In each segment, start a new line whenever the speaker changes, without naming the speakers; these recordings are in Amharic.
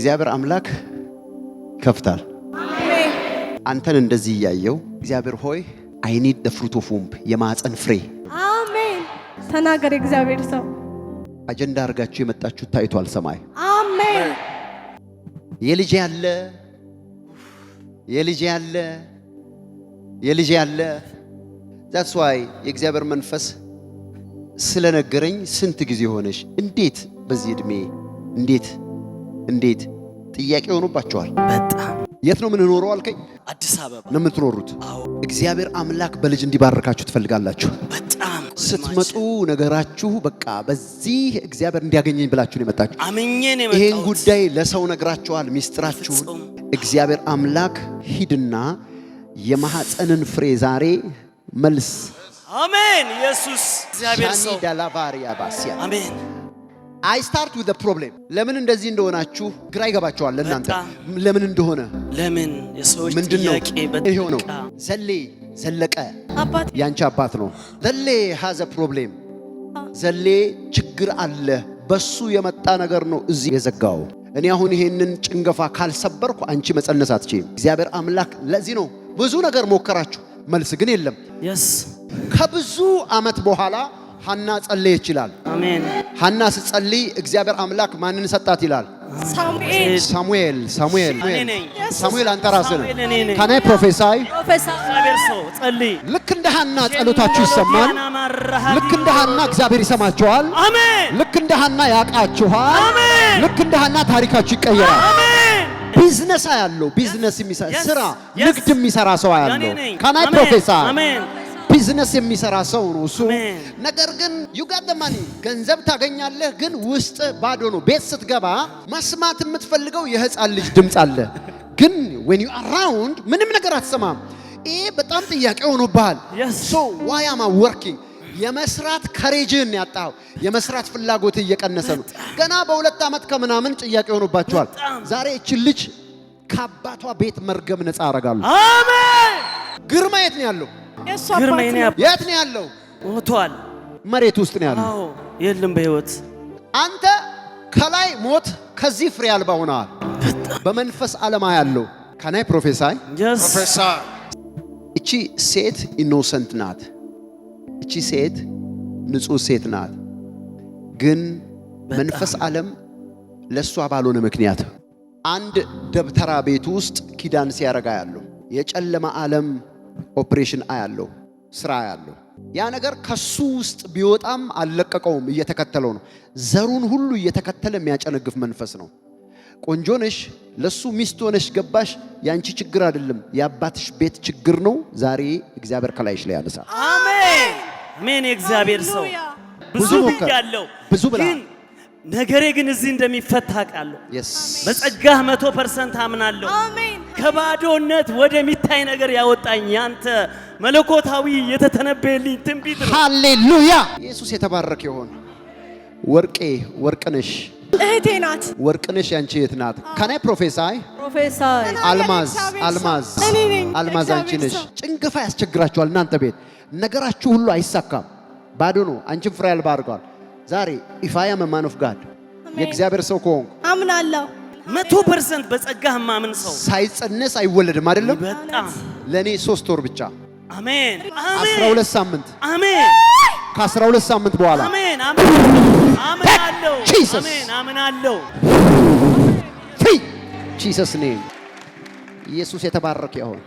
እግዚአብሔር አምላክ ከፍታል።
አሜን።
አንተን እንደዚህ ያየው እግዚአብሔር ሆይ I need the fruit of womb የማህፀን ፍሬ።
አሜን። ተናገር እግዚአብሔር ሰው።
አጀንዳ አድርጋችሁ የመጣችሁ ታይቷል ሰማይ።
አሜን።
የልጅ ያለ የልጅ ያለ የልጅ ያለ that's why የእግዚአብሔር መንፈስ ስለነገረኝ ስንት ጊዜ ሆነሽ እንዴት በዚህ እድሜ እንዴት ጥያቄ ሆኖባቸዋል።
በጣም
የት ነው ምን ኖረው አልከኝ?
አዲስ አበባ
ነው የምትኖሩት?
አዎ።
እግዚአብሔር አምላክ በልጅ እንዲባርካችሁ ትፈልጋላችሁ።
በጣም
ስትመጡ ነገራችሁ በቃ በዚህ እግዚአብሔር እንዲያገኘኝ ብላችሁ ነው የመጣችሁ።
አመኘን የመጣሁት
ይሄን ጉዳይ ለሰው ነግራችኋል ሚስጥራችሁን። እግዚአብሔር አምላክ ሂድና የማህፀንን ፍሬ ዛሬ መልስ።
አሜን። ኢየሱስ እግዚአብሔር ሰው
ዳላቫሪያ ባሲያ
አሜን።
I start with the problem ለምን እንደዚህ እንደሆናችሁ ግራ ይገባችኋል። ለእናንተ ለምን እንደሆነ
ለምን የሰዎች
ምንድነው
ጥያቄ
ይሄው ነው። ዘለቀ
አባት
ያንቺ አባት ነው። ዘሌ has a problem ዘሌ ችግር አለ። በሱ የመጣ ነገር ነው እዚህ የዘጋው። እኔ አሁን ይሄንን ጭንገፋ ካልሰበርኩ አንቺ መጸነስ አትችይም። እግዚአብሔር አምላክ ለዚህ ነው ብዙ ነገር ሞከራችሁ፣ መልስ ግን የለም።
yes
ከብዙ አመት በኋላ ሐና ጸለየች ይላል።
አሜን።
ሐና ስትጸልይ እግዚአብሔር አምላክ ማንን ሰጣት ይላል? ሳሙኤል አንተ ራስህ ነህ። ካናይ ፕሮፌሳይ
እግዚአብሔር ሰው ጸልይ።
ልክ እንደ ሐና ጸሎታችሁ ይሰማል። ልክ እንደ ሐና እግዚአብሔር ይሰማችኋል።
አሜን።
ልክ እንደ ሐና ያውቃችኋል።
አሜን።
ልክ እንደ ሐና ታሪካችሁ ይቀየራል።
አሜን።
ቢዝነስ ያለው ቢዝነስ የሚሰራ ስራ ንግድ የሚሰራ ሰው ያለው ካናይ ፕሮፌሳይ
አሜን።
ቢዝነስ የሚሰራ ሰው ነው እሱ። ነገር ግን you got the money ገንዘብ ታገኛለህ፣ ግን ውስጥ ባዶ ነው። ቤት ስትገባ መስማት የምትፈልገው የህፃን ልጅ ድምጽ አለ፣ ግን when you around ምንም ነገር አትሰማም። ይሄ በጣም ጥያቄ ሆኖብሃል። so why am I working የመስራት ከሬጅን ያጣው የመስራት ፍላጎት እየቀነሰ ነው። ገና በሁለት አመት ከምናምን ጥያቄ ሆኖባችኋል። ዛሬ እቺ ልጅ ከአባቷ ቤት መርገም ነፃ አረጋለሁ።
አሜን።
ግርማ የት ነው ያለው? የት ነው ያለው?
ሞቷል።
መሬት ውስጥ ነው ያለው።
አዎ የለም በህይወት።
አንተ ከላይ ሞት ከዚህ ፍሬ አልባ ሆነሃል። በመንፈስ ዓለም ያለው ካናይ ፕሮፌሳይ
ፕሮፌሰር
እቺ ሴት ኢኖሰንት ናት። እቺ ሴት ንጹህ ሴት ናት። ግን መንፈስ ዓለም ለሷ ባልሆነ ምክንያት አንድ ደብተራ ቤት ውስጥ ኪዳን ሲያረጋ ያለው የጨለማ ዓለም ኦፕሬሽን አያለው ስራ ያለው ያ ነገር ከሱ ውስጥ ቢወጣም አልለቀቀውም፣ እየተከተለው ነው። ዘሩን ሁሉ እየተከተለ የሚያጨነግፍ መንፈስ ነው። ቆንጆ ነሽ፣ ለሱ ሚስት ሆነሽ ገባሽ። ያንቺ ችግር አይደለም፣ የአባትሽ ቤት ችግር ነው። ዛሬ እግዚአብሔር ከላይሽ ላይ ያነሳል።
አሜን አሜን። የእግዚአብሔር ሰው ብዙ ብያለሁ፣
ብዙ ብላ
ነገሬ ግን እዚህ እንደሚፈታ ቃለሁ። በጸጋህ 100% አምናለሁ።
አሜን።
ከባዶነት ወደሚታይ ነገር ያወጣኝ ያንተ መለኮታዊ የተተነበየልኝ ትንቢት ነው።
ሃሌሉያ! ኢየሱስ የተባረከ ይሁን። ወርቅነሽ
እህቴ ናት።
ወርቅነሽ ያንቺ እህት ናት። ካናይ ፕሮፌሳይ አልማዝ አንቺ ነሽ። ጭንገፋ ያስቸግራችኋል። እናንተ ቤት ነገራችሁ ሁሉ አይሳካም፣ ባዶ ነው። አንቺም ፍሬ አልባ አድርጓል። ዛሬ if I am a man of God የእግዚአብሔር ሰው ከሆንኩ
አምናለሁ።
100% በጸጋህ ማምን ሰው
ሳይጸነስ አይወለድም አይደለም።
በጣም
ለኔ 3 ወር ብቻ።
አሜን።
12 ሳምንት።
አሜን።
ከ12 ሳምንት በኋላ
አሜን። አምናለሁ። አሜን። አምናለሁ።
Jesus name ኢየሱስ የተባረከ ይሁን።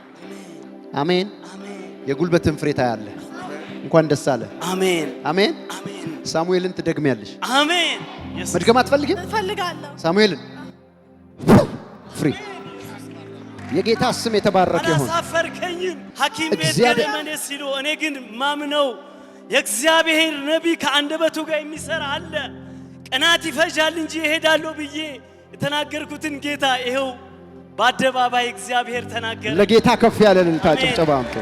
አሜን። የጉልበትን ፍሬ ታያለህ። እንኳን ደስ አለ።
አሜን።
አሜን።
አሜን።
ሳሙኤልን ትደግሚያለሽ።
አሜን።
መድገም አትፈልጊም?
እፈልጋለሁ።
ሳሙኤልን ፍሪ። የጌታ ስም የተባረከ ይሁን።
አላሳፈርከኝም። ሐኪም ቤት ገለመኔ ሲሉ እኔ ግን ማምነው የእግዚአብሔር ነቢይ ከአንደበቱ ጋር የሚሰራ አለ። ቀናት ይፈጃል እንጂ ይሄዳለሁ ብዬ የተናገርኩትን ጌታ ይሄው በአደባባይ እግዚአብሔር ተናገረ።
ለጌታ ከፍ ያለ እልልታ ጭብጨባ አምጡ።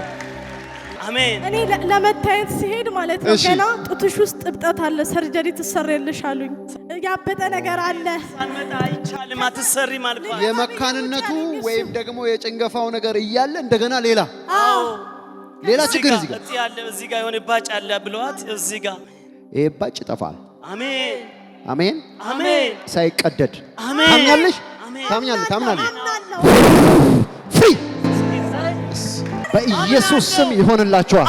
አሜን።
እኔ ለመታየት ሲሄድ ማለት ነው ገና ጡትሽ ውስጥ እብጠት አለ፣ ሰርጀሪ ትሰሪልሽ አሉኝ። ያበጠ ነገር አለ።
ሳንመጣ አይቻልም፣ አትሰሪ ማለት ነው።
የመካንነቱ ወይም ደግሞ የጭንገፋው ነገር እያለ እንደገና ሌላ ችግር እዚህ ጋር
ያለ እዚህ ጋር የሆነ ባጭ አለ ብለዋት እዚህ ጋር
ይሄ ባጭ ይጠፋል።
አሜን።
አሜን።
አሜን።
ሳይቀደድ
አሜን።
ታምኛለሽ? ታምኛለህ? ታምናለህ?
አምናለሁ።
ፍሪ በኢየሱስ ስም ይሆንላችኋል።